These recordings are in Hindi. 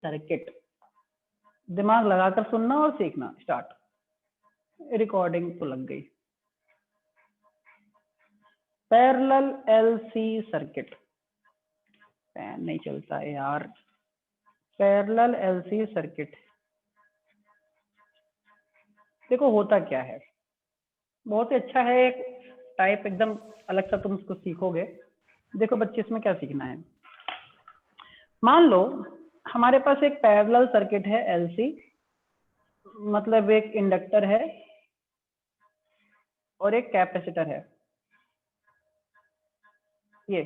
सर्किट। दिमाग लगाकर सुनना और सीखना। स्टार्ट। रिकॉर्डिंग तो लग गई। Parallel LC circuit. पेन नहीं चलता है यार। Parallel LC circuit. देखो होता क्या है, बहुत ही अच्छा है, एक टाइप एकदम अलग सा तुम उसको सीखोगे। देखो बच्चे इसमें क्या सीखना है, मान लो हमारे पास एक पैरेलल सर्किट है एलसी, मतलब एक इंडक्टर है और एक कैपेसिटर है ये,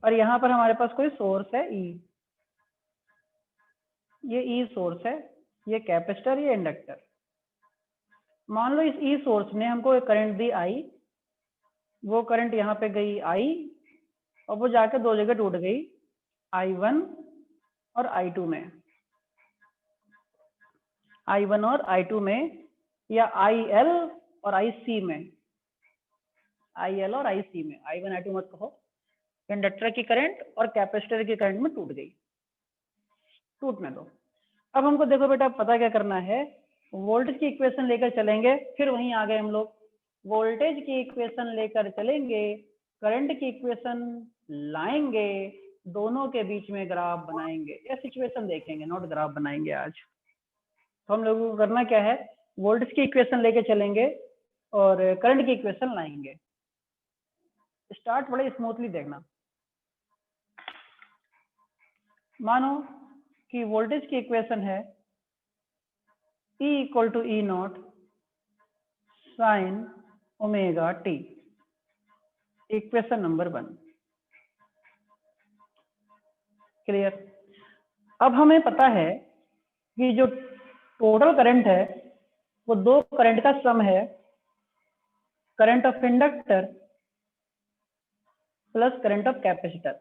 और यहाँ पर हमारे पास कोई सोर्स है ई, ये ई सोर्स है, ये कैपेसिटर, ये इंडक्टर। मान लो इस ई सोर्स ने हमको एक करंट दी आई, वो करंट यहाँ पे गई आई और वो जाके दो जगह टूट गई, I1 और I2 में, I1 और I2 में, या IL और IC में, IL और IC में, I1 I2 मत कहो, इंडक्टर की करंट और कैपेसिटर की करंट में टूट गई, टूटने दो। अब हमको देखो बेटा पता क्या करना है, वोल्टेज की इक्वेशन लेकर चलेंगे, फिर वहीं आ गए हम लोग, वोल्टेज की इक्वेशन लेकर चलेंगे, करंट की इक्वेशन लाएंगे, दोनों के बीच में ग्राफ बनाएंगे, या सिचुएशन देखेंगे, नोट ग्राफ बनाएंगे आज। तो हम लोगों को करना क्या है, वोल्टेज की इक्वेशन लेके चलेंगे और करंट की इक्वेशन लाएंगे। स्टार्ट बड़े स्मूथली देखना। मानो कि वोल्टेज की इक्वेशन है E equal to E naught sine omega t, equation number 1। Clear. अब हमें पता है कि जो टोटल करंट है वो दो करंट का सम है, current of inductor plus current of capacitor,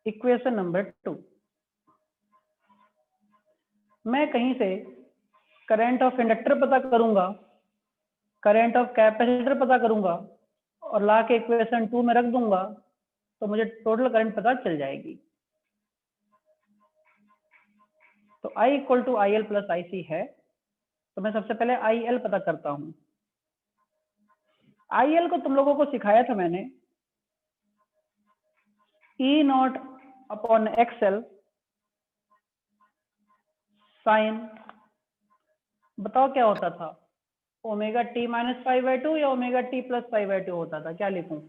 equation number 2। मैं कहीं से करंट ऑफ इंडक्टर पता करूंगा, करंट ऑफ कैपेसिटर पता करूंगा और ला के इक्वेशन 2 में रख दूंगा, तो मुझे टोटल करंट पता चल जाएगी। तो I equal to I L plus I C है, तो मैं सबसे पहले आई एल पता करता हूं। आई एल को तुम लोगों को सिखाया था मैंने, ई नॉट अपॉन एक्सएल साइन, बताओ क्या होता था, ओमेगा टी माइनस 5/2 या ओमेगा टी प्लस 5/2 होता था, क्या लिखूं?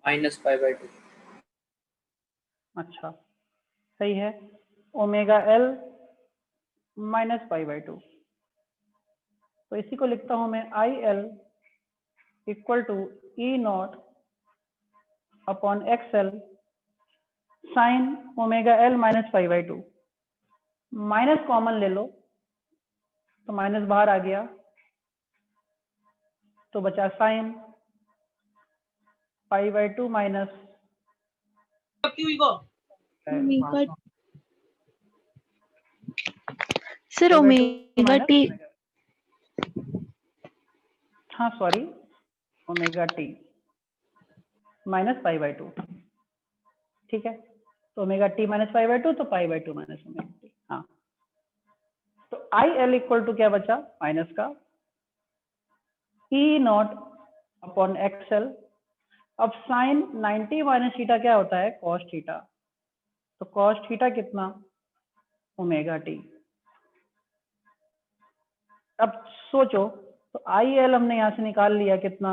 -5/2। अच्छा सही है, ओमेगा एल माइनस 5/2। तो इसी को लिखता हूं मैं, I L equal to E naught upon XL sine omega L minus 5/2। Minus common ले लो तो माइनस बाहर आ गया, तो बचा sine 5/2 minus sir omega t, हाँ सॉरी, ओमेगा टी माइनस 5/2, ठीक है। तो ओमेगा टी माइनस 5/2, तो 5/2 माइनस ओमेगा टी। हाँ, तो आई एल इक्वल टू क्या बचा, माइनस का ई नॉट अपॉन एक्सएल। अब साइन 90 माइनस थीटा क्या होता है, कॉस थीटा, तो कॉस थीटा कितना, ओमेगा टी। अब सोचो, तो आई एल हमने यहां से निकाल लिया कितना,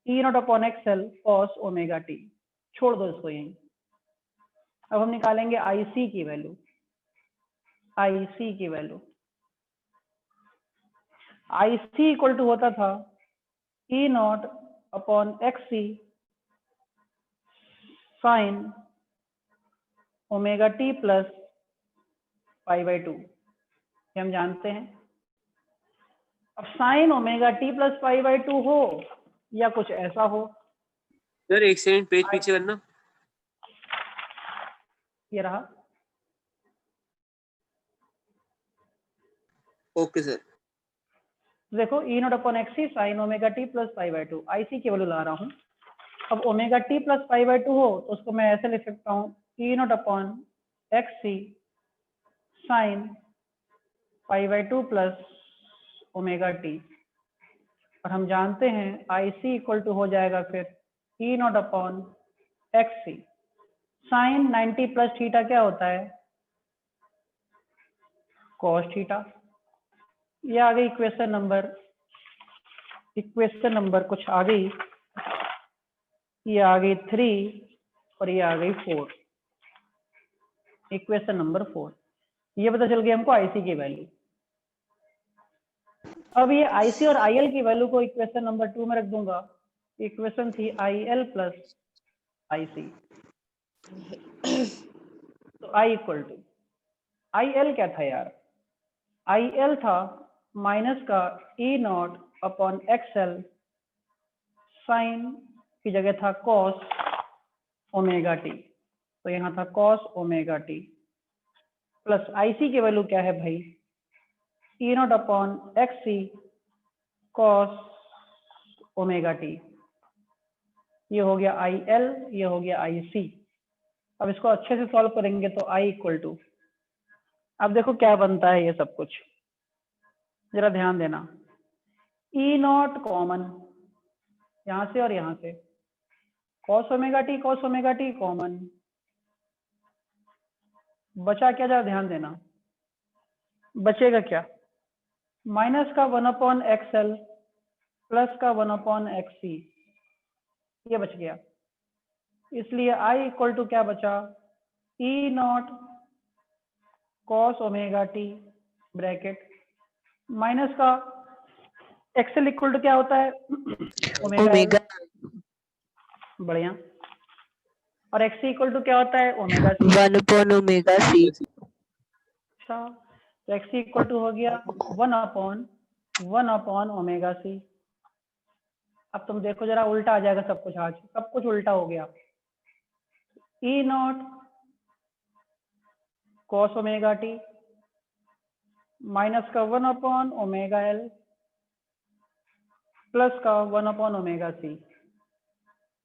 E naught upon XL cos omega T, छोड़ दो इसको यहीं। अब हम निकालेंगे आईसी की वैल्यू, आईसी की वैल्यू, आईसी इक्वल टू होता था E naught upon XC sine omega T plus 5/2, ये हम जानते हैं। अब साइन ओमेगा टी प्लस 5/2 हो या कुछ ऐसा हो। सर एक सेकंड पेज पीछे करना, ये रहा, ओके सर। देखो E naught upon XC sine omega T plus 5/2, IC की वैल्यू ला रहा हूँ। अब ओमेगा टी प्लस 5/2 हो तो उसको मैं ऐसे लिख सकता हूँ, E naught upon XC sine π/2 plus omega T, और हम जानते हैं IC इक्वल टू हो जाएगा फिर E0 upon XC। Sine 90 plus theta क्या होता है? Cos theta. ये आ गई इक्वेशन नंबर कुछ आ गई, ये आ गई 3 और ये आ गई 4, इक्वेशन नंबर 4। ये पता चल गई हमको IC की वैल्यू। अब ये IC और IL की वैल्यू को इक्वेशन नंबर 2 में रख दूंगा। इक्वेशन थी IL प्लस IC, तो I इक्वल टू IL क्या था यार? IL था माइनस का E0 अपॉन XL, साइन की जगह था कॉस ओमेगा टी, तो यहाँ था cos omega T, plus IC की वैल्यू क्या है भाई? E0 upon XC cos omega T. ये हो गया IL, ये हो गया IC। अब इसको अच्छे से सॉल्व करेंगे तो I इक्वल टू, अब देखो क्या बनता है ये सब कुछ, जरा ध्यान देना। E0 कॉमन यहां से और यहां से, कॉस ओमेगा टी कॉमन, बचा क्या? जरा ध्यान देना, बचेगा क्या? माइनस का 1 अपॉन XL प्लस का 1 अपॉन XC, ये बच गया। इसलिए I इक्वल टू क्या बचा? E0 cos omega T bracket minus का XL इक्वल टू क्या होता है? ओमेगा। बढ़िया। और XC इक्वल टू क्या होता है? Omega C. 1 upon omega c। अच्छा, तो XC इक्वल टू हो गया 1 अपॉन ओमेगा सी। अब तुम देखो जरा, उल्टा आ जाएगा सब कुछ, आज सब कुछ उल्टा हो गया। E0 cos omega T minus का 1 अपॉन ओमेगा एल प्लस का 1 अपॉन ओमेगा सी,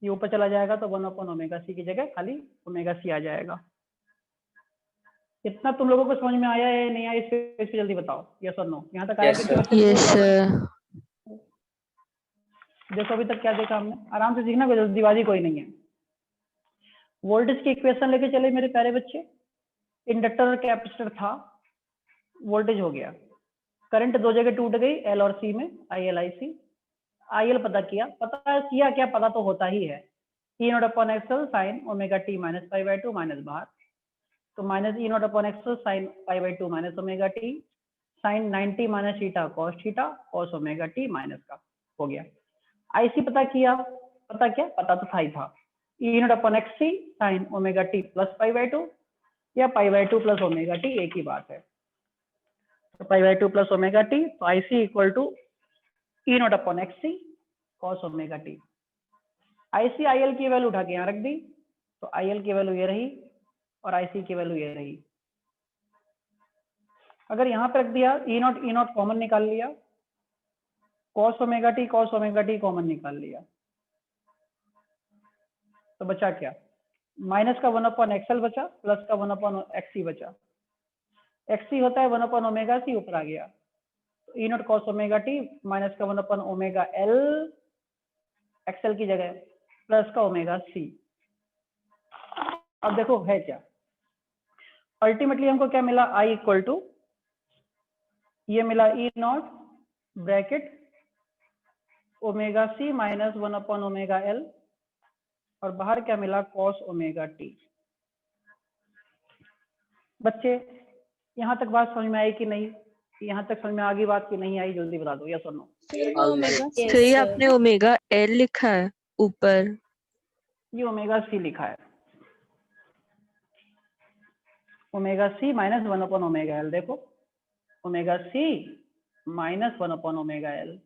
ये ऊपर चला जाएगा तो 1 अपॉन ओमेगा सी की जगह खाली ओमेगा सी आ जाएगा। इतना तुम लोगों को समझ में आया है या नहीं आया? इस पे जल्दी बताओ, यस और नो। यहाँ तक आया Yes, कि sir. बच्चे Yes पूछ रहे sir। हैं? देखो अभी तक क्या देखा हमने, आराम से सीखना, कोई जल्दीबाजी कोई नहीं है। वोल्टेज की इक्वेशन लेके चले मेरे प्यारे बच्चे। इंडक्टर और कैपेसिटर था, वोल्टेज हो गया, करंट दो जगह टूट गई, एल और सी में, IL IC। IL पता किया, किया क्या, पता तो होता ही है। E0 upon XL sine omega T minus π/2 minus बाहर, तो minus E0 upon XL sine π/2 minus omega T, sine 90 minus theta cos omega T minus का हो गया। IC पता किया, पता तो था ही था। E0 upon XC sine omega T plus π/2 या π/2 प्लस ओमेगा टी, एक ही बात है। तो π/2 प्लस ओमेगा टी, तो IC equal to E0 upon XC cos omega t. IC IL की वैल्यू उठा के यहाँ रख दी, तो IL की वैल्यू ये रही और IC की वैल्यू ये रही। अगर यहाँ पे रख दिया, E0 कॉमन निकाल लिया, कॉस ओमेगा टी कॉमन निकाल लिया, तो बचा क्या? माइनस का 1 अपॉन XL बचा, प्लस का 1 अपॉन XC बचा। XC होता है 1 अपॉन ओमेगा सी, ऊपर आ गया, तो E0 cos omega T minus का 1 अपॉन ओमेगा एल, XL की जगह, प्लस का ओमेगा सी। अब देखो है क्या, अल्टीमेटली हमको क्या मिला? I इक्वल टू, ये मिला E0 bracket omega C minus 1 upon omega L, और बाहर क्या मिला? Cos omega t. बच्चे यहाँ तक बात समझ में आई कि नहीं? यहाँ तक समझ में आ गई बात कि नहीं आई? जल्दी बता दो, यस और नो। तो ये आपने ओमेगा एल लिखा है ऊपर, ये ओमेगा सी लिखा है, omega C minus 1 upon omega L. देखो omega C minus 1 upon omega L,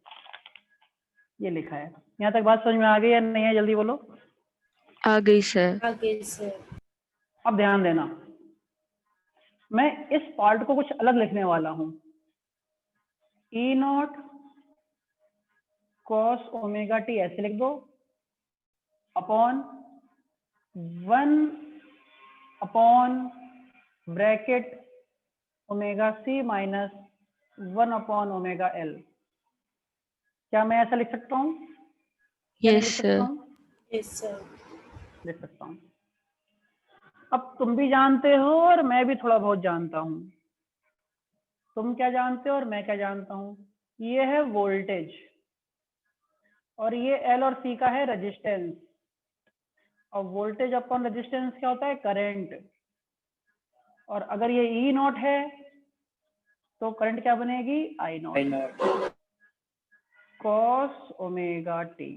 ये लिखा है। यहाँ तक बात समझ में आ गई या नहीं है? जल्दी बोलो। आ गई सर। अब ध्यान देना, मैं इस पार्ट को कुछ अलग लिखने वाला हूं। E0 कॉस ओमेगा टी ऐसे लिख दो, upon 1 upon bracket omega C minus 1 upon omega L. क्या मैं ऐसा लिख सकता हूँ? क्या नहीं यस लिख सर। सकता हूँ? Yes, sir. लिख सकता हूँ। अब तुम भी जानते हो और मैं भी थोड़ा बहुत जानता हूँ। तुम क्या जानते हो और मैं क्या जानता हूँ? ये है वोल्टेज और ये एल और सी का है रेजिस्टेंस। और वोल्टेज अपॉन रेजिस्टेंस क्या होता है? करंट। और अगर ये ई नॉट है तो करंट क्या बनेगी? आई नॉट कॉस ओमेगा टी।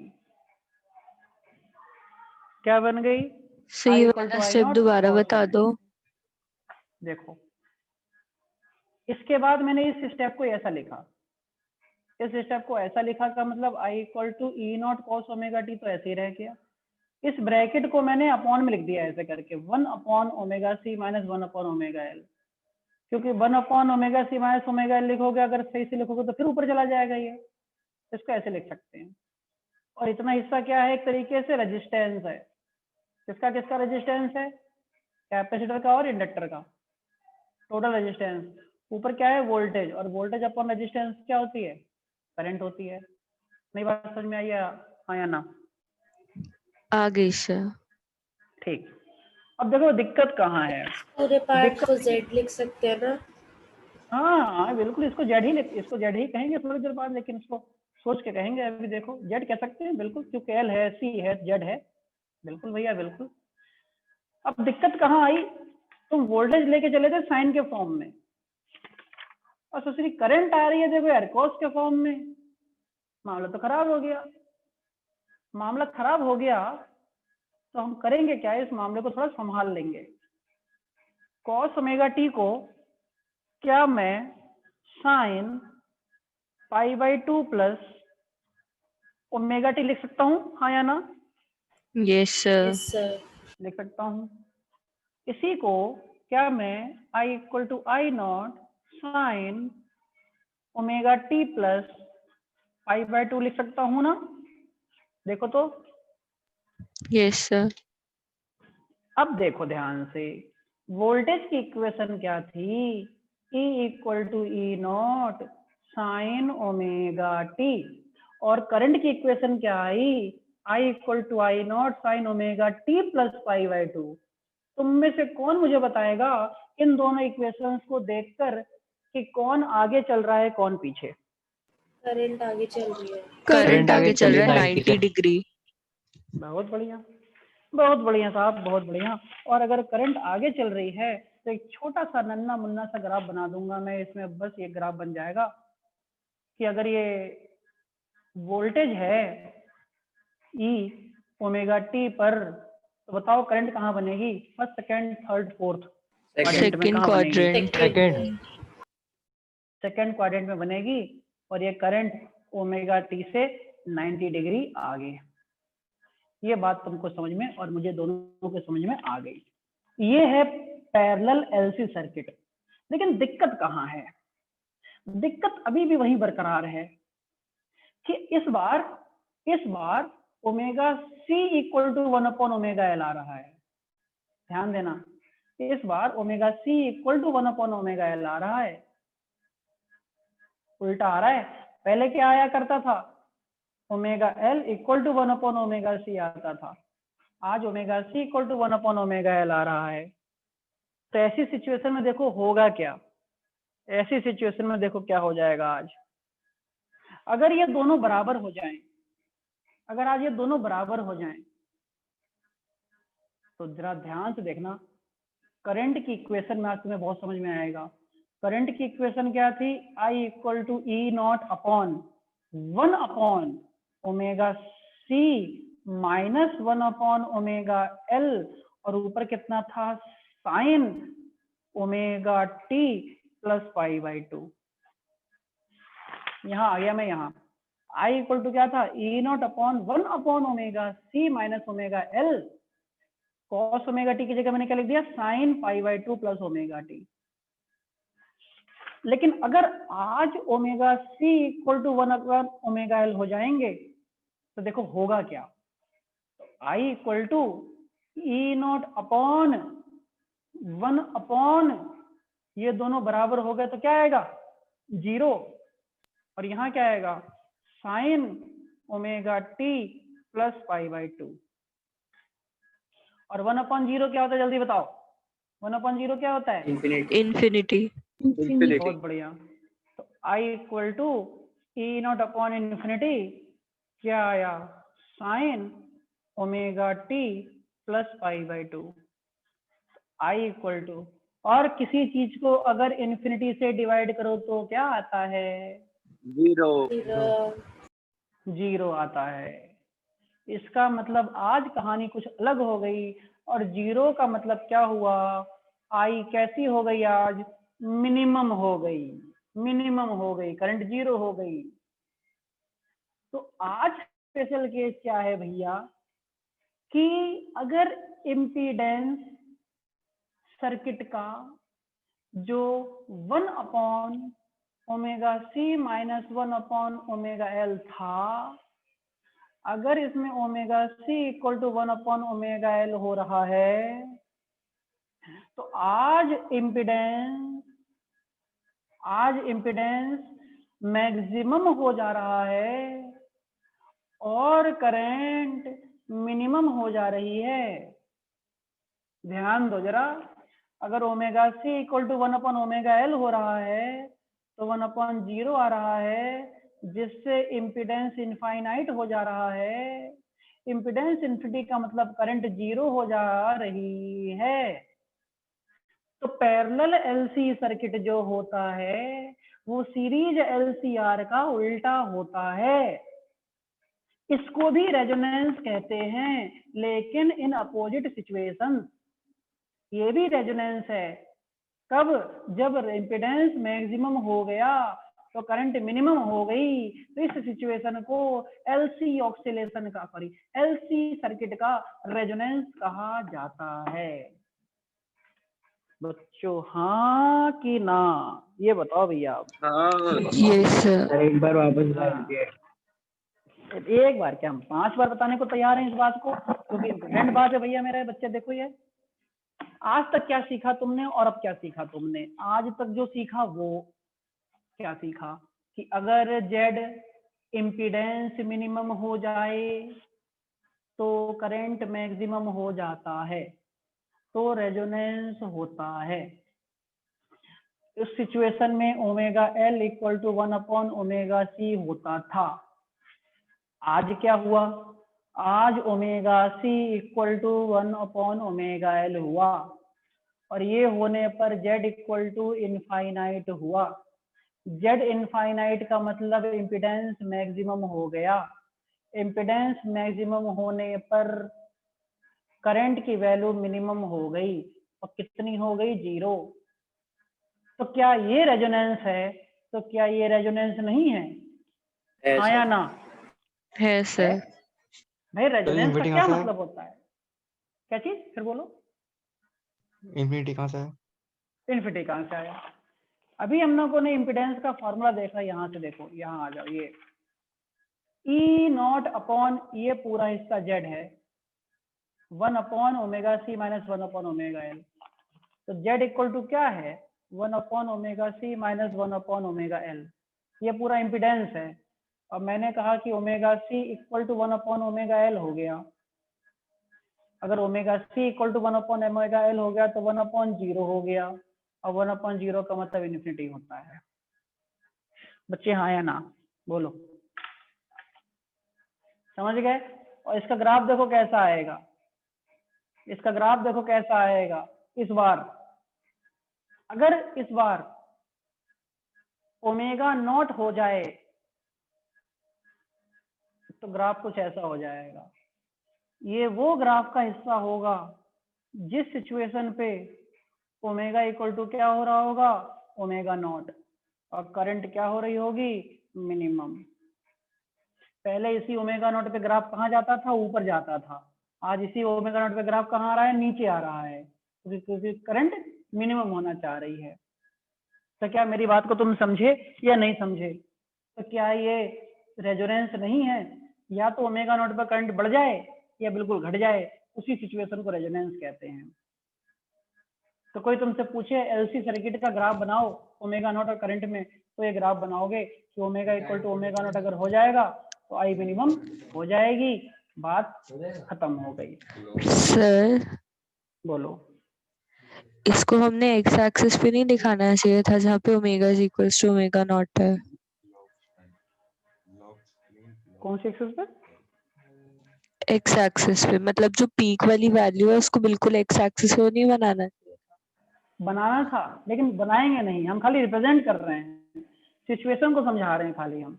क्या बन गई? सर I ये equal वाला to I स्टेप naught दोबारा cos बता omega। दो। देखो, इसके बाद मैंने इस स्टेप को ऐसा लिखा, इस स्टेप को ऐसा लिखा का मतलब I equal to E naught cos omega t, तो ऐसे ही रह गया। इस ब्रैकेट को मैंने अपॉन में लिख दिया ऐसे करके, 1 upon omega C minus 1 upon omega L, क्योंकि 1 upon omega C minus omega L लिखोगे, अगर सही से लिखोगे तो फिर ऊपर चला जाएगा ये, इसको ऐसे लिख सकते हैं। और इतना हिस्सा क्या है? एक तरीके से रेजिस्टेंस है। किसका किसका रेजिस्टेंस है? कैपेसिटर का और इंडक्टर का टोटल रेजिस्टेंस। ऊपर क्या है? वोल्टेज, और वोल्टेज अपॉन रेजिस्टेंस क्या होती है? करंट होती है। नहीं बात समझ में आई है? हाँ या ना? आ गई सर। ठीक। अब देखो दिक्कत कहाँ है। पूरे पार्ट दिक्कत, को Z लिख सकते हैं ना? हाँ बिल्कुल, इसको जेड ही इसको जेड ही कहेंगे थोड़ी देर बाद, लेकिन इसको सोच के कहेंगे। अभी देखो जेड कह सकते हैं बिल्कुल, क्योंकि एल है, सी है, जेड है। बिल्कुल भैया बिल्कुल। अब दिक्कत कहाँ आई? तुम वोल्टेज लेके चले थे साइन के फॉर्म में, और दूसरी करंट आ रही है देखो यार कॉस के फॉर्म में। मामला तो खराब हो गया। मामला खराब हो गया तो हम करेंगे क्या? इस मामले को थोड़ा संभाल लेंगे। कॉस ओमेगा टी को क्या मैं sine pi by 2 plus omega T लिख सकता हूँ? हाँ या ना? Yes sir. Yes, sir. लिख सकता हूँ। इसी को क्या मैं I equal to I naught sine omega T plus pi by 2 लिख सकता हूँ ना? देखो तो। Yes sir. अब देखो ध्यान से, वोल्टेज की इक्वेशन क्या थी? E equal to E naught sine omega T. और करंट की इक्वेशन क्या आई? I equal to I naught sine omega T plus pi by 2। तुम में से कौन मुझे बताएगा इन दोनों इक्वेशंस को देखकर कि कौन आगे चल रहा है कौन पीछे? करंट आगे चल रही है। करंट आगे चल रहा है 90 डिग्री। बहुत बढ़िया, बहुत बढ़िया साहब, बहुत बढ़िया। और अगर करंट आगे चल रही है तो एक छोटा सा नन्ना मुन्ना सा ग्राफ बना दूंगा मैं इसमें, बस ये ग्राफ बन जाएगा कि अगर ये वोल्टेज है ई ओमेगा टी पर, तो बताओ करंट कहाँ बनेगी? First, second, third, fourth quadrant में सेकंड कहाँ बनेगी? क्वाड्रेंट। सेकंड क्वाड्रेंट में बनेगी। और ये करंट ओमेगा टी से 90 डिग्री आगे। ये बात तुमको समझ में और मुझे दोनों को समझ में आ गई। ये है पैरेलल एलसी सर्किट। लेकिन दिक्कत कहाँ है? दिक्कत अभी भी वहीं बरकरार है कि इस बार omega C equal to 1 upon omega L आ रहा है। ध्यान देना, इस बार omega C equal to 1 upon omega L आ रहा है। उल्टा आ रहा है। पहले क्या आया करता था? Omega L equal to 1 upon omega C आता था। आज omega C equal to 1 upon omega L आ रहा है। तो ऐसी सिचुएशन में देखो होगा क्या? ऐसी सिचुएशन में देखो क्या हो जाएगा आज। अगर ये दोनों बराबर हो जाएं, अगर आज ये दोनों बराबर हो जाएं, तो जरा ध्यान से देखना, करंट की इक्वेशन में आज तुम्हें बहुत समझ में आएगा। करंट की इक्वेशन क्या थी? I equal to E naught upon 1 upon omega C minus 1 upon omega L, और ऊपर कितना था? Sine omega T plus pi by 2। यहाँ आ गया मैं। यहाँ आई इक्वल टू क्या था? E naught upon 1 upon omega C minus omega L. Cos omega T की जगह मैंने क्या लिख दिया? Sine pi by 2 plus omega T. लेकिन अगर आज omega C equal to 1 upon omega L हो जाएंगे तो देखो होगा क्या? I equal to E naught upon 1 upon ये दोनों बराबर हो गए तो क्या आएगा 0, और यहाँ क्या आएगा sign omega T plus pi by 2। और 1/0 क्या होता है जल्दी बताओ, 1/0 क्या होता है? इंफिनिटी। infinity, बहुत बढ़िया। तो I equal to E naught upon infinity क्या आया sine omega T plus pi by 2। I equal to, और किसी चीज को अगर इन्फिनिटी से डिवाइड करो तो क्या आता है? 0। 0 आता है। इसका मतलब आज कहानी कुछ अलग हो गई, और 0 का मतलब क्या हुआ, आई कैसी हो गई आज, मिनिमम हो गई, मिनिमम हो गई, करंट 0 हो गई। तो आज स्पेशल केस क्या है भैया कि अगर इम्पीडेंस सर्किट का जो 1/ओमेगा c माइनस 1/ओमेगा l था, अगर इसमें ओमेगा c इक्वल टू 1/ओमेगा l हो रहा है, तो आज इम्पीडेंस मैक्सिमम हो जा रहा है और करंट मिनिमम हो जा रही है। ध्यान दो जरा, अगर ओमेगा c इक्वल टू 1/ओमेगा l हो रहा है तो 1/0 आ रहा है, जिससे इम्पीडेंस इनफाइनाइट हो जा रहा है। इम्पीडेंस इन्फिनिटी का मतलब करंट 0 हो जा रही है। तो पैरेलल एलसी सर्किट जो होता है वो सीरीज एलसीआर का उल्टा होता है। इसको भी रेजोनेंस कहते हैं, लेकिन इन अपोजिट सिचुएशन। ये भी रेजोनेंस है, कब? जब इम्पीडेंस मैक्सिमम हो गया तो करंट मिनिमम हो गई। तो इस सिचुएशन को एलसी ऑक्सीलेशन का, सॉरी, एलसी सर्किट का रेजोनेंस कहा जाता है। बच्चों हाँ कि ना, ये बताओ भैया आप। हाँ yes sir, एक बार वापस हाँ। एक बार क्या, हम 5 बार बताने को तैयार हैं इस बात को, क्योंकि इम्पोर्टेंट बात है भैया। मेरे बच्चे देखो, ये आज तक क्या सीखा तुमने और अब क्या सीखा तुमने? आज तक जो सीखा वो क्या सीखा कि अगर जेड इम्पीडेंस मिनिमम हो जाए तो करंट मैक्सिमम हो जाता है, तो रेजोनेंस होता है। इस सिचुएशन में ओमेगा एल इक्वल टू 1/ओमेगा c होता था। आज क्या हुआ? आज ओमेगा c इक्वल टू 1/ओमेगा l हुआ, और ये होने पर z इक्वल टू इनफाइनाइट हुआ। z इनफाइनाइट का मतलब इम्पीडेंस मैक्सिमम हो गया। इम्पीडेंस मैक्सिमम होने पर करंट की वैल्यू मिनिमम हो गई, और कितनी हो गई? 0। तो क्या ये रेजोनेंस है? तो क्या ये रेजोनेंस नहीं है? हाँ या ना? है है sir, भाई। रेजोनेंस का infinity क्या कहाँ से है? मतलब होता है? क्या चीज? फिर बोलो। इन्फिनिटी कहाँ से है? इन्फिनिटी कहाँ से आया? अभी हम लोगों ने इम्पीडेंस का फॉर्मूला देखा, यहाँ से देखो, यहाँ आ जाओ। ये ई नॉट अपॉन ये पूरा हिस्सा जेड है, 1/ओमेगा c माइनस 1/ओमेगा l। तो जेड इक्वल टू क्या है? 1/ओमेगा c माइनस 1/ओमेगा l। ये पूरा इम्पीडेंस है। और मैंने कहा कि ओमेगा c इक्वल टू 1/ओमेगा l हो गया। अगर ओमेगा c इक्वल टू 1/ओमेगा l हो गया तो 1/0 हो गया, और 1/0 का मतलब इन्फिनिटी होता है। बच्चे हाँ या ना बोलो, समझ गए? और इसका ग्राफ देखो कैसा आएगा, इसका ग्राफ देखो कैसा आएगा। इस बार अगर इस बार ओमेगा नॉट हो जाए तो ग्राफ कुछ ऐसा हो जाएगा। ये वो ग्राफ का हिस्सा होगा जिस सिचुएशन पे ओमेगा इक्वल टू क्या हो रहा होगा? ओमेगा नॉट, और करंट क्या हो रही होगी? मिनिमम। पहले इसी ओमेगा नॉट पे ग्राफ कहाँ जाता था? ऊपर जाता था। आज इसी ओमेगा नॉट पे ग्राफ कहाँ आ रहा है? नीचे आ रहा है, क्योंकि करंट मिनिमम होना चाह रही है। तो क्या मेरी बात को तुम समझे या नहीं समझे? तो क्या ये रेजोनेंस नहीं है? या तो ओमेगा नॉट पर करंट बढ़ जाए या बिल्कुल घट जाए, उसी सिचुएशन को रेजोनेंस कहते हैं। तो कोई तुमसे पूछे एलसी सर्किट का ग्राफ बनाओ ओमेगा नॉट और करंट में, तो ये ग्राफ बनाओगे कि omega equal to omega naught अगर हो जाएगा तो आई मिनिमम हो जाएगी, बात खत्म हो गई। सर बोलो। इसको हमने एक्स एक्सिस पे नहीं दिखाना चाहिए था जहाँ पे omega is equals to omega naught है। कौन सी एक्सिस पे? एक्स एक्सिस पे, मतलब जो पीक वाली वैल्यू है उसको बिल्कुल एक्स एक्सिस पे नहीं बनाना। बनाना था लेकिन बनाएंगे नहीं, हम खाली रिप्रेजेंट कर रहे हैं, सिचुएशन को समझा रहे हैं खाली हम।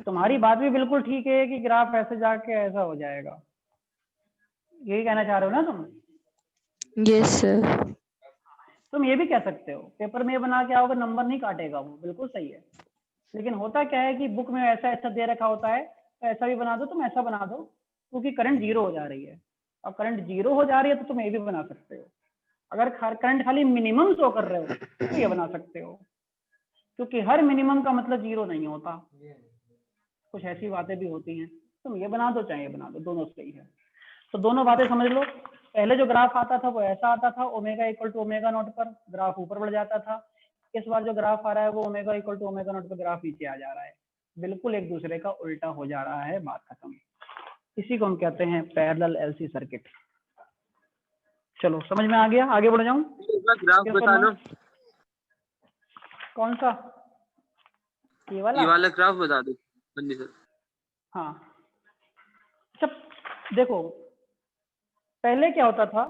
तुम्हारी बात भी बिल्कुल ठीक है कि ग्राफ ऐसे जाके ऐसा हो जाएगा, यही कहना चाह रहे हो ना तुम? Yes sir. तुम ये भी कह सकते हो पेपर में ये बना के आओगे नंबर नहीं काटेगा वो, बिल्कुल सही है। लेकिन होता क्या है कि बुक में ऐसा ऐसा दे रखा होता है, तो ऐसा भी बना दो, तुम ऐसा बना दो, क्योंकि करंट जीरो हो जा रही है। अब करंट जीरो हो जा रही है तो तुम ये भी बना सकते हो। अगर करंट खाली मिनिमम शो कर रहे हो तो ये बना सकते हो, क्योंकि हर मिनिमम का मतलब जीरो नहीं होता, कुछ ऐसी बातें भी होती हैं। तुम ये बना दो चाहे ये बना दो, दोनों सही है। तो दोनों बातें समझ लो। पहले जो ग्राफ आता था वो ऐसा आता था, omega equal to omega naught पर ग्राफ ऊपर बढ़ जाता था। इस बार जो ग्राफ आ रहा है वो omega equal to omega naught पर ग्राफ नीचे आ जा रहा है, बिल्कुल एक दूसरे का उल्टा हो जा रहा है, बात खत्म। इसी को हम कहते हैं पैरेलल एलसी सर्किट। चलो समझ में आ गया, आगे बढ़ जाऊं? ग्राफ बताना, कौन सा? ये वाला? ये वाला ग्राफ बता दो। हाँ जी सर। हाँ, सब देखो, पहले क्या होता था,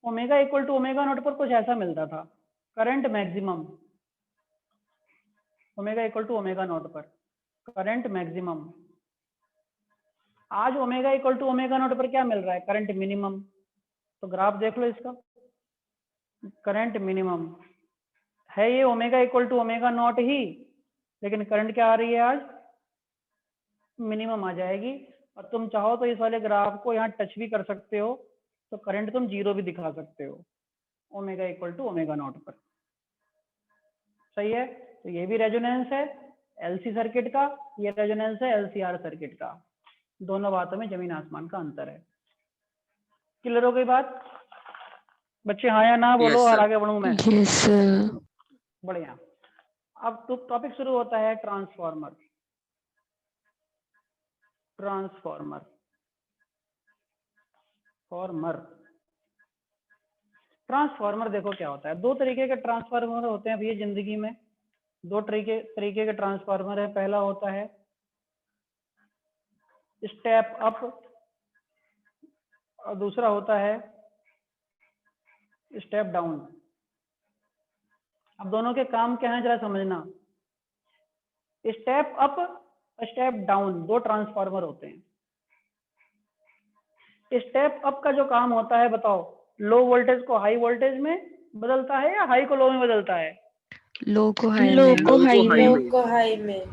omega equal to omega naught पर कुछ ऐसा मिलता था, current maximum, omega equal to omega naught पर करंट मैक्सिमम। आज omega equal to omega naught पर क्या मिल रहा है? Current minimum. तो ग्राफ देख लो इसका, करंट मिनिमम है ये omega equal to omega naught ही, लेकिन करंट क्या आ रही है आज? मिनिमम आ जाएगी। और तुम चाहो तो इस वाले ग्राफ को यहाँ टच भी कर सकते हो, तो करंट तुम जीरो भी दिखा सकते हो omega equal to omega naught पर। सही है? तो ये भी रेजोनेंस है एलसी सर्किट का, ये रेजोनेंस है एलसीआर सर्किट का। दोनों बातों में जमीन आसमान का अंतर है। क्लियर हो गई बात बच्चे? हाँ या ना बोलो Yes, और sir. आगे बढ़ूं मैं। Yes sir. बढ़िया। अब तो टॉपिक शुरू होता है ट्रांसफॉर्मर। ट्रांसफॉर्मर ट्रांसफॉर्मर देखो क्या होता है, दो तरीके के ट्रांसफार्मर होते हैं भैया जिंदगी में। दो तरीके के ट्रांसफार्मर है। पहला होता है स्टेप अप और दूसरा होता है स्टेप डाउन। अब दोनों के काम क्या है जरा समझना। स्टेप अप स्टेप डाउन दो ट्रांसफार्मर होते हैं। स्टेप अप का जो काम होता है बताओ, लो वोल्टेज को हाई वोल्टेज में बदलता है या हाई को लो में बदलता है? लो को हाई लो में। को हाई लो में। को हाई में।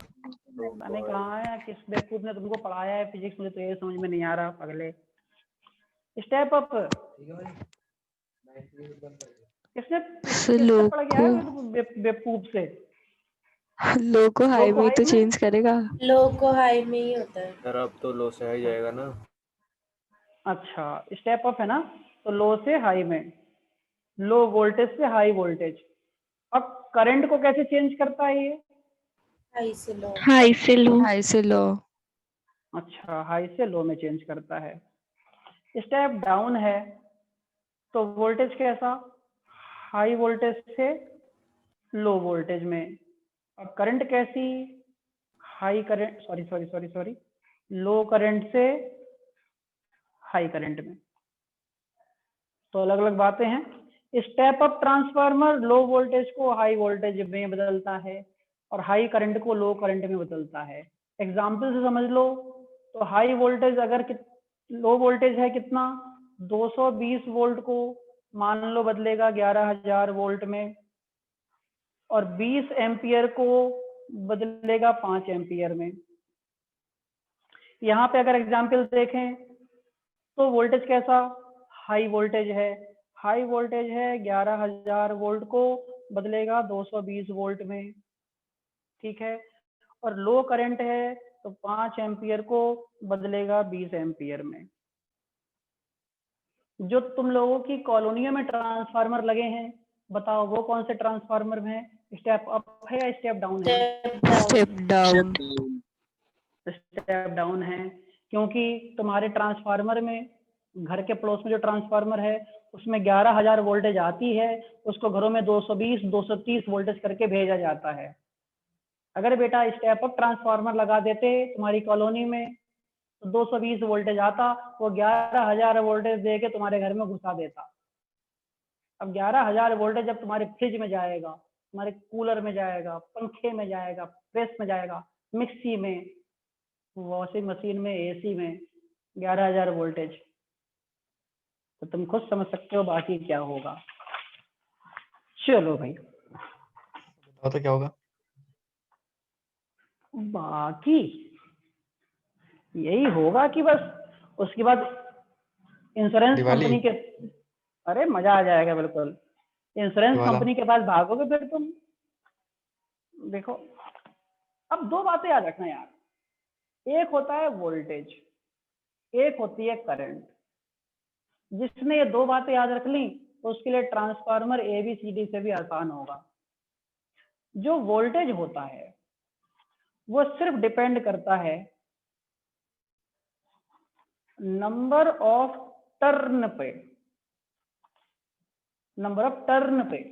पता नहीं कहाँ है, किस बेवकूफ ने तुमको पढ़ाया है फिजिक्स, मुझे तो ये समझ में नहीं आ रहा पगले। स्टेप अप किसने सर लो किससे पढ़ गया को, है बेवकूफ से? लो को हाई को में हाई तो में? चेंज करेगा। लो को हाई में ही होता है। सर अब तो लो से हाई जाएगा ना। अच्छा, स्टेप अप है ना, तो लो से हाई में, लो वोल्टेज से हाई वोल्टेज। अब करंट को कैसे चेंज करता है ये? हाई से लो। हाई से लो। हाई से लो। अच्छा, हाई से लो में चेंज करता है। स्टेप डाउन है तो वोल्टेज कैसा? हाई वोल्टेज से लो वोल्टेज में। और करंट कैसी? हाई करंट, सॉरी, लो करंट से हाई करंट में। तो अलग अलग बातें हैं। Step up transformer low voltage को हाई वोल्टेज में बदलता है और हाई करंट को लो करंट में बदलता है। एग्जाम्पल से समझ लो, तो हाई वोल्टेज अगर लो वोल्टेज है कितना, 220 वोल्ट को मान लो बदलेगा 11,000 वोल्ट में, और 20 एम्पियर को बदलेगा 5 एम्पियर में। यहाँ पे अगर एग्जाम्पल देखें तो वोल्टेज कैसा? हाई वोल्टेज है, हाई वोल्टेज है 11,000 वोल्ट को बदलेगा 220 वोल्ट में, ठीक है। और लो करंट है तो 5 एम्पियर को बदलेगा 20 एम्पियर में। जो तुम लोगों की कॉलोनियों में ट्रांसफार्मर लगे हैं बताओ वो कौन से ट्रांसफार्मर में है, स्टेप अप है या स्टेप डाउन है? Step down. Step down. Step down है, क्योंकि तुम्हारे ट्रांसफार्मर में, घर के पड़ोस में जो ट्रांसफार्मर है उसमें 11,000 वोल्टेज आती है, उसको घरों में 220 230 वोल्टेज करके भेजा जाता है। अगर बेटा स्टेप अप ट्रांसफार्मर लगा देते तुम्हारी कॉलोनी में तो 220 वोल्टेज आता, वो 11,000 वोल्टेज दे के तुम्हारे घर में घुसा देता। अब 11,000 वोल्टेज जब तुम्हारे फ्रिज में जाएगा, तुम्हारे कूलर में जाएगा, पंखे में जाएगा, प्रेस में जाएगा, मिक्सी में, वॉशिंग मशीन में, एसी में 11,000 वोल्टेज, तो तुम खुद समझ सकते हो बाकी क्या होगा। चलो भाई, बताओ तो क्या होगा। बाकी यही होगा कि बस उसके बाद इंश्योरेंस दिवाली। कंपनी के, अरे मजा आ जाएगा बिल्कुल, इंश्योरेंस दिवाला। कंपनी के पास भागोगे फिर तुम। देखो, अब दो बातें याद रखना यार, एक होता है वोल्टेज, एक होती है करंट। जिसने ये दो बातें याद रख ली तो उसके लिए ट्रांसफार्मर ABCD से भी आसान होगा। जो वोल्टेज होता है वो सिर्फ डिपेंड करता है नंबर ऑफ टर्न पे, नंबर ऑफ टर्न पे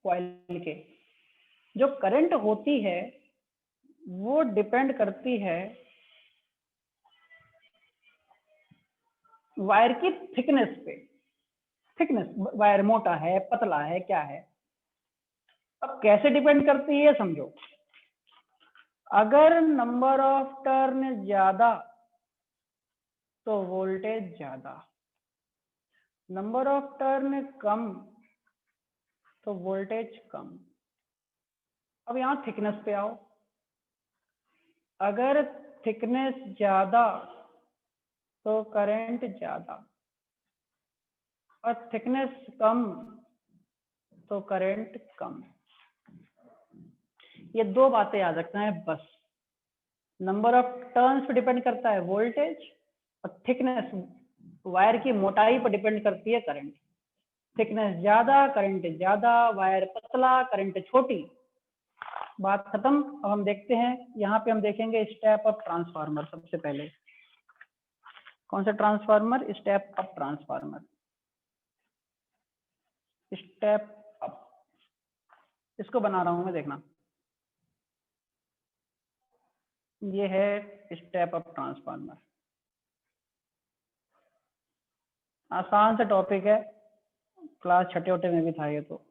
कॉइल के। जो करंट होती है वो डिपेंड करती है वायर की थिकनेस पे। थिकनेस, वायर मोटा है, पतला है, क्या है। अब कैसे डिपेंड करती है समझो। अगर नंबर ऑफ टर्न ज्यादा तो वोल्टेज ज्यादा, नंबर ऑफ टर्न कम तो वोल्टेज कम। अब यहां थिकनेस पे आओ। अगर थिकनेस ज्यादा तो करंट ज्यादा, और थिकनेस कम तो करंट कम। ये दो बातें याद रखना है बस। नंबर ऑफ टर्न्स पे डिपेंड करता है वोल्टेज, और थिकनेस, वायर की मोटाई पर डिपेंड करती है करंट। थिकनेस ज्यादा, करंट ज्यादा, वायर पतला, करंट छोटी, बात खत्म। अब हम देखते हैं, यहाँ पे हम देखेंगे स्टेप अप ट्रांसफार्मर। सबसे पहले कौन सा transformer? Step up transformer. Step up, इसको बना रहा हूं मैं, देखना। ये है स्टेप अप ट्रांसफार्मर। आसान सा टॉपिक है, क्लास छठे वठे में भी था ये, तो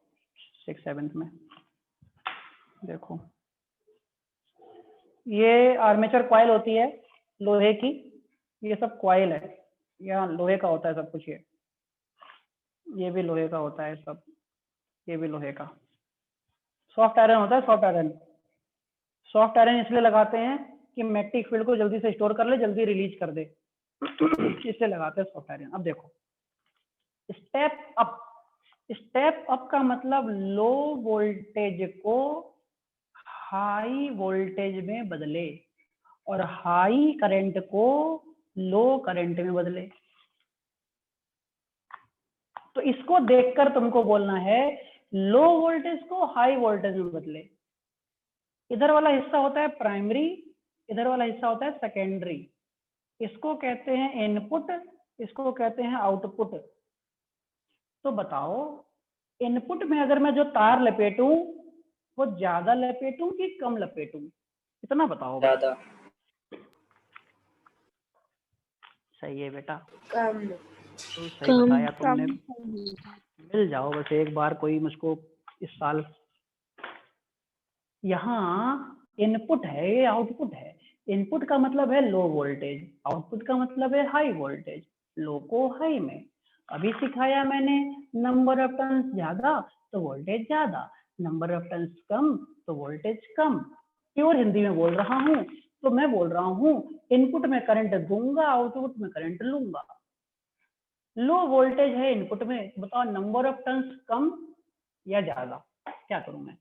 6th 7th में। देखो, ये आर्मेचर कॉइल होती है लोहे की, ये सब कॉइल है, यहाँ लोहे का होता है सब कुछ। ये भी लोहे का होता है सब, ये भी लोहे का। सॉफ्ट आयरन होता है, सॉफ्ट आयरन। सॉफ्ट आयरन इसलिए लगाते हैं कि मैग्नेटिक फील्ड को जल्दी से स्टोर कर ले, जल्दी रिलीज कर दे, इसलिए लगाते हैं सॉफ्ट आयरन। अब देखो, स्टेप अप। स्टेप अप का मतलब लो वोल्टेज को हाई वोल्टेज में बदले, और हाई करंट को लो करंट में बदले। तो इसको देखकर तुमको बोलना है लो वोल्टेज को हाई वोल्टेज में बदले। इधर वाला हिस्सा होता है प्राइमरी, इधर वाला हिस्सा होता है सेकेंडरी। इसको कहते हैं इनपुट, इसको कहते हैं आउटपुट। तो बताओ, इनपुट में अगर मैं जो तार लपेटूं वो ज्यादा लपेटूं कि कम लपेटूं? इतना बताओ। ज्यादा। सही है बेटा, कम। तो सही बताया तुमने। मिल जाओ बस एक बार कोई मुझको इस साल। यहाँ इनपुट है, ये आउटपुट है। इनपुट का मतलब है लो वोल्टेज, आउटपुट का मतलब है हाई वोल्टेज। लो को हाई में, अभी सिखाया मैंने, नंबर ऑफ टर्न्स ज्यादा तो वोल्टेज ज्यादा, नंबर ऑफ टर्न्स कम तो वोल्टेज कम। प्योर हिंदी में बोल रहा हूँ, तो मैं बोल रहा हूँ इनपुट में करंट दूंगा, आउटपुट में करंट लूंगा। लो वोल्टेज है इनपुट में, बताओ नंबर ऑफ टर्न्स कम या ज्यादा? क्या करूं मैं?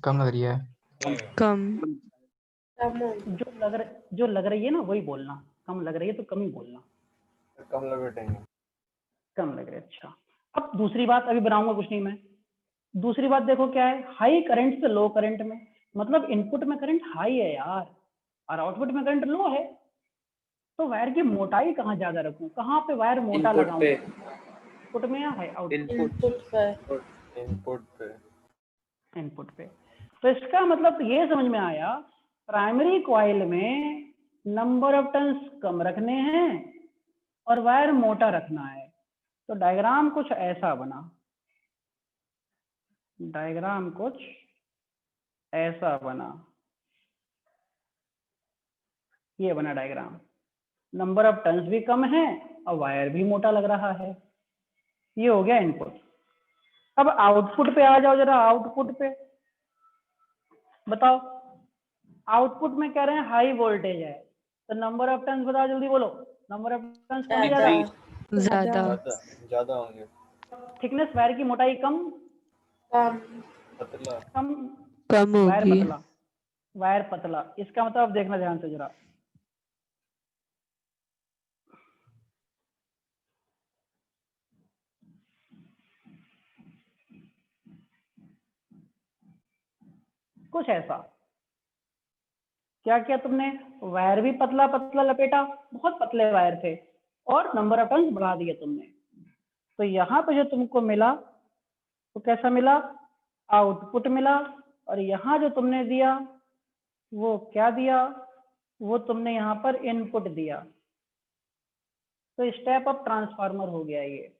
कम लग रही है। कम। कम हो। जो लग रही है ना वही बोलना, कम लग रही है तो कम ही बोलना। कम लपेटेंगे। कम लग रही है, अच्छा। अब दूसरी बात, अभी बनाऊंगा कुछ नहीं मैं। दूसरी बात देखो क्या है, हाई करंट से लो करंट में, मतलब इनपुट में करंट हाई है यार और आउटपुट में करंट लो है, तो वायर की मोटाई कहाँ ज्यादा रखूं, कहाँ पे वायर मोटा इनपुट लगाऊं, पे, इनपुट में या आउटपुट? इनपुट इनपुट पर इनपुट पे। इनपुट पे। तो इसका मतलब ये समझ में आया, प्राइमरी कॉइल में नंबर ऑफ टर्न्स कम रखने हैं और वायर मोटा रखना है। तो डायग्राम कुछ ऐसा बना, डायग्राम कुछ ऐसा बना, ये बना डायग्राम। नंबर ऑफ टर्न्स भी कम है और वायर भी मोटा लग रहा है। ये हो गया इनपुट। अब आउटपुट पे आ जाओ जरा, आउटपुट पे बताओ। आउटपुट में कह रहे हैं हाई वोल्टेज है, तो नंबर ऑफ टर्न्स बताओ, जल्दी बोलो। नंबर ऑफ टर्न्स कम ज्यादा ज्यादा? ज्यादा ज्यादा होंगे। थिकनेस, वायर की मोटाई कम कम पतला। कम, कम वायर होगी। पतला, वायर पतला। इसका मतलब अब देखना ध्यान से जरा, कुछ ऐसा। क्या किया तुमने, वायर भी पतला पतला लपेटा, बहुत पतले वायर थे, और नंबर ऑफ टर्न्स बढ़ा दिए तुमने। तो यहाँ पे जो तुमको मिला वो कैसा मिला, आउटपुट मिला। और यहाँ जो तुमने दिया वो क्या दिया, वो तुमने यहाँ पर इनपुट दिया। तो स्टेप अप ट्रांसफार्मर हो गया ये,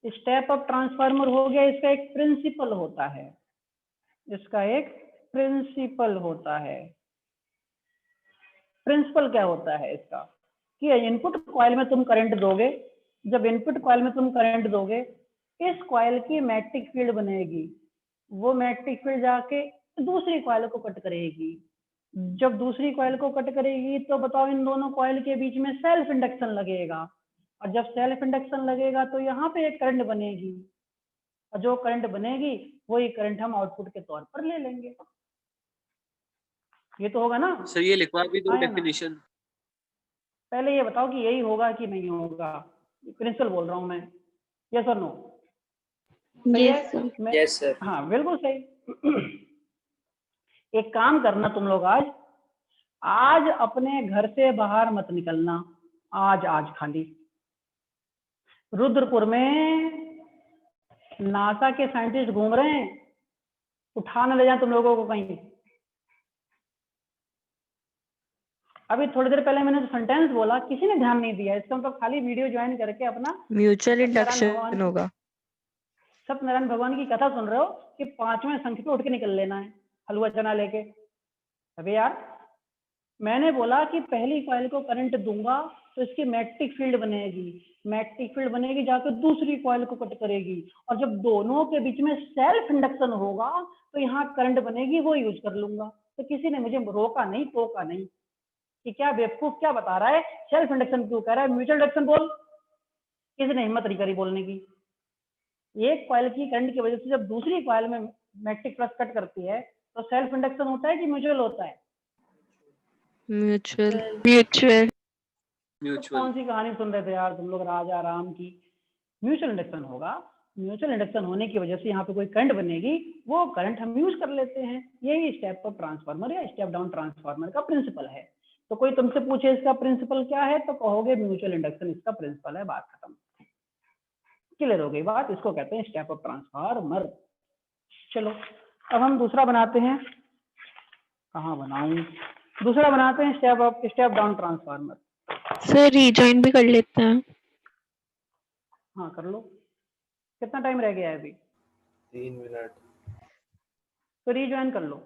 स्टेप अप ट्रांसफार्मर हो गया। इसका एक प्रिंसिपल होता है, इसका एक प्रिंसिपल होता है। प्रिंसिपल क्या होता है इसका, कि इनपुट कॉइल में तुम करंट दोगे, जब इनपुट कॉइल में तुम करंट दोगे, इस कॉइल की मैग्नेटिक फील्ड बनेगी, वो मैग्नेटिक फील्ड जाके दूसरी कॉइल को कट करेगी। जब दूसरी कॉइल को कट करेगी तो बताओ इन दोनों कॉइल के बीच में सेल्फ इंडक्शन लगेगा, और जब सेल्फ इंडक्शन लगेगा तो यहाँ पे एक करंट बनेगी, और जो करंट बनेगी वही करंट हम आउटपुट के तौर पर ले लेंगे। ये तो होगा ना? सर ये लिखवा भी दो हाँ या ना? डेफिनेशन। पहले ये बताओ कि यही होगा कि नहीं होगा, प्रिंसिपल बोल रहा हूँ मैं, यस और नो? सही यस है? सर मैं, यस सर। हाँ बिल्कुल सही। एक काम करना तुम लोग, आज आज अपने घर से बाहर मत निकलना, आज खाली। रुद्रपुर में नासा के साइंटिस्ट घूम रहे हैं, उठा न ले जाए तुम लोगों को कहीं। अभी थोड़ी देर पहले मैंने जो सेंटेंस बोला किसी ने ध्यान नहीं दिया, इसका मतलब खाली वीडियो ज्वाइन करके अपना म्यूचुअल सत्यनारायण इंडक्शन भगवान, होगा। सत्यनारायण भगवान की कथा सुन रहे हो कि 5वें संख पे उठ के निकल लेना है हलवा चना लेके। अबे यार, मैंने बोला कि पहली कॉइल को करंट दूंगा तो इसकी मैग्नेटिक फील्ड बनेगी, मैग्नेटिक फील्ड बनेगी जाकर दूसरी कॉइल को कट करेगी, और जब दोनों के बीच में सेल्फ इंडक्शन होगा तो यहाँ करंट बनेगी, वो यूज कर लूंगा। तो किसी ने मुझे रोका नहीं, टोका नहीं कि क्या बेवकूफ क्या बता रहा है, सेल्फ इंडक्शन क्यों कह रहा है, म्यूचुअल इंडक्शन बोल। किसी ने हिम्मत नहीं करी बोलने की। एक कॉइल की करंट की वजह से जब दूसरी कॉइल में मैग्नेटिक फ्लक्स कट करती है तो सेल्फ इंडक्शन होता है कि म्यूचुअल होता है? म्यूचुअल। Mutual mutual. कौन सी कहानी सुन रहे थे यार तुम लोग, राजा राम की? म्यूचुअल इंडक्शन होगा। म्यूचुअल इंडक्शन होने की वजह से यहाँ पे कोई करंट बनेगी, वो करंट हम यूज कर लेते हैं। यही स्टेप अप ट्रांसफार्मर या स्टेप डाउन ट्रांसफार्मर का प्रिंसिपल है। तो कोई तुमसे पूछे इसका प्रिंसिपल क्या है तो कहोगे म्यूचुअल इंडक्शन इसका प्रिंसिपल है, बात खत्म। क्लियर हो गई बात? इसको कहते हैं स्टेप अप ट्रांसफार्मर। चलो अब हम दूसरा बनाते हैं, कहाँ बनाऊं, दूसरा बनाते हैं step up step down transformer. Sir rejoin भी कर लेते हैं। हाँ कर लो, कितना टाइम रह गया है अभी? 3 मिनट। तो रीज्वाइन कर लो।